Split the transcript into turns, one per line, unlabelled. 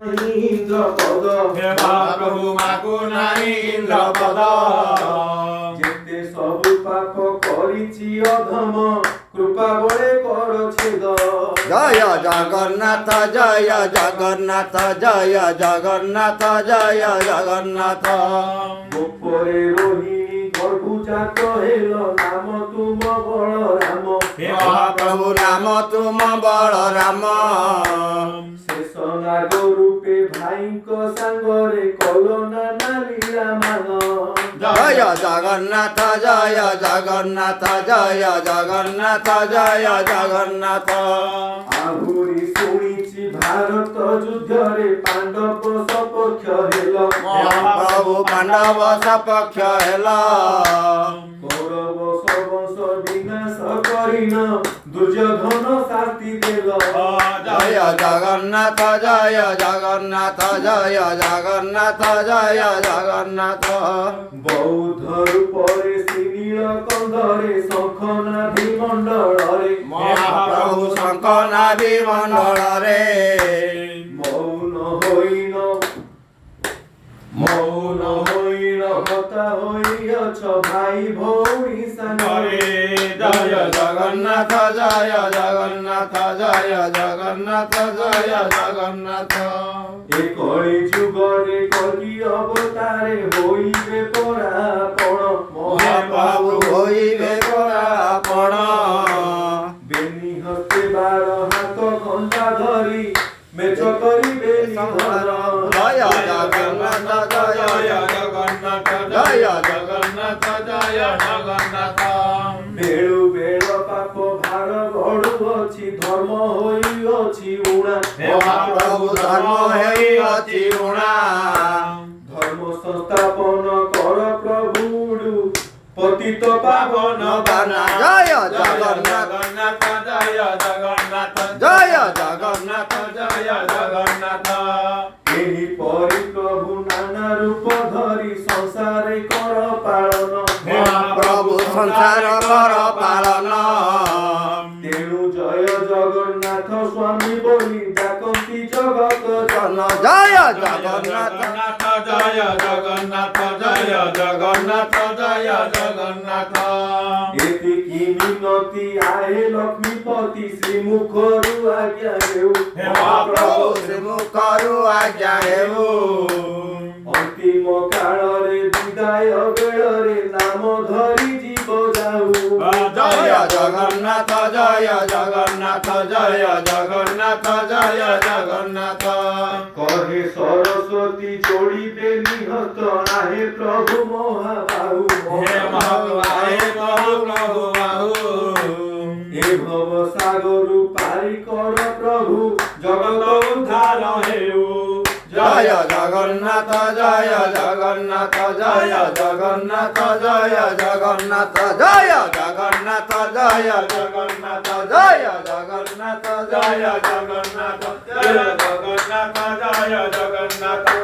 ଇନ୍ଦ୍ରପଦ
ହେ ମହାପ୍ରଭୁ ମାଗୁନାହିଁ ଇନ୍ଦ୍ରପଦ।
ଯେତେ ସବୁ ପାପ କରିଛି ଅଧମ କୃପା ବଳେ କର ଛେଦ।
ଜୟ ଜଗନ୍ନାଥ ଜୟ ଜଗନ୍ନାଥ ଜୟ ଜଗନ୍ନାଥ ଜୟ ଜଗନ୍ନାଥ।
ଗୋପରେ ରୋହିଣୀ ଗର୍ଭୁ ଜାତ ହେଲ ନାମ ତୁମ ବଳରାମ।
ହେ
ମହାପ୍ରଭୁ ନାମ ତୁମ ବଳରାମ।
ଶେଷ ନାଗ ରୂପେ ଭାଇଙ୍କ ସାଙ୍ଗରେ କଲ ନାନା ଲୀଳା ମାନ।
ଜୟ ଜଗନ୍ନାଥ ଜୟ ଜଗନ୍ନାଥ ଜୟ ଜଗନ୍ନାଥ ଜୟ ଜଗନ୍ନାଥ।
ଆହୁରି ଶୁଣିଛି ଭାରତ ଯୁଦ୍ଧରେ ପାଣ୍ଡବ ସପକ୍ଷ ହେଲ।
ମହାପ୍ରଭୁ ପାଣ୍ଡବ ସପକ୍ଷ ହେଲ।
କୌରବ ସବଂଶ ବିନାଶ କରିନ ଦୁର୍ଯ୍ୟୋଧନ ଶାସ୍ତି ଦେଲ।
ଜୟ ଜଗନ୍ନାଥ ଜୟ ଜଗନ୍ନାଥ ଜୟ ଜଗନ୍ନାଥ ଜୟ ଜଗନ୍ନାଥ।
ବୌଦ୍ଧ ରୂପରେ ଶ୍ରୀନୀଳ କନ୍ଧରେ ଶଙ୍ଖନାଭି ମଣ୍ଡଳରେ।
ମହାପ୍ରଭୁ ଶଙ୍ଖନାଭି ମଣ୍ଡଳରେ।
ମୌନ ହୋଇନ ହତା ହୋଇଅଛ ଭାଇ ଭଉଣୀ ସାଙ୍ଗରେ।
ଜୟ ଜଗନ୍ନାଥ ଜୟ ଜଗନ୍ନାଥ ଜୟ ଜଗନ୍ନାଥ ଜୟ ଜଗନ୍ନାଥ।
ଏ କଳି ଯୁଗରେ କଳି ଅବତାରେ ହୋଇବେ ପରାପଣ।
ମହାପ୍ରଭୁ ହୋଇବେ ପରାପଣ।
ବେନି ହସ୍ତେ ବାର ହାତ ଘଣ୍ଟା ଧରି ମେଚ କରିବେ ନିଧନ।
ଜୟ ଜଗନ୍ନାଥ ଜୟ ଜଗନ୍ନାଥ ଜୟ ଜଗନ୍ନାଥ ଜୟ ଜଗନ୍ନାଥ।
ବେଳୁ ବେଳ ପାପ ଭାର ବଢୁଅଛି ଧର୍ମ ହୋଇଅଛି ଉଣା।
ମହାପ୍ରଭୁ ଧର୍ମ ହେଇଅଛି ଉଣା।
ଧର୍ମ ସଂସ୍ଥାପନ କର ପ୍ରଭୁଡୁ ପତିତ ପାବନ ବାନା।
ଜୟ ଜଗନ୍ନାଥ
ଜୟ ଜଗନ୍ନାଥ
ଜୟ ଜଗନ୍ନାଥ
ଜୟ ଜଗନ୍ନାଥ।
ଏହିପରି ପ୍ରଭୁ ନାନା ରୂପ ଧରି ସଂସାରେ କର ପାଳନ।
ମହାପ୍ରଭୁ ସଂସାର କର ପାଳନ।
ତେଣୁ ଜୟ ଜଗନ୍ନାଥ ସ୍ୱାମୀ ବୋଲି ଡାକନ୍ତି ଜଗତ ଜନ।
ଜୟ ଜଗନ୍ନାଥ
ଜୟ ଜଗନ୍ନାଥ ଜୟ ଜଗନ୍ନାଥ ଜୟ ଜଗନ୍ନାଥ।
ଏତିକି ମିନତି ଆଏ ଲକ୍ଷ୍ମୀପତି ଶ୍ରୀମୁଖରୁ ଆଜ୍ଞା ହେଉ।
ହେ ମହାପ୍ରଭୁ
ଶ୍ରୀମୁଖରୁ ଆଜ୍ଞା ହେଉ।
ଅନ୍ତିମ କାଳରେ ବିଦାୟ ବେଳରେ ନାମ ଧରି ଜୀବ ଯାଉ।
ଜୟ ଜଗନ୍ନାଥ ଜୟ ଜଗନ୍ନାଥ ଜୟ ଜଗନ୍ନାଥ ଜୟ ଜଗନ୍ନାଥ।
କହେ ସରସ୍ୱତୀ ଯୋଡ଼ିବେ ନିହତ ଆହେ ପ୍ରଭୁ ମହାବାହୁ।
ହେ ମହାପ୍ରଭୁ ବାହୁ।
ଏ ଭବ ସାଗରୁ ପାରି କର ପ୍ରଭୁ ଜଗତ ଉଦ୍ଧାର ହେଉ।
ଜୟ ଜଗନ୍ନାଥ ଜୟ ଜଗନ୍ନାଥ ଜୟ ଜଗନ୍ନାଥ ଜୟ ଜଗନ୍ନାଥ ଜୟ ଜଗନ୍ନାଥ ଜୟ ଜଗନ୍ନାଥ ଜୟ ଜଗନ୍ନାଥ ଜୟ ଜଗନ୍ନାଥ
ଜୟ ଜଗନ୍ନାଥ ଜୟ ଜଗନ୍ନାଥ।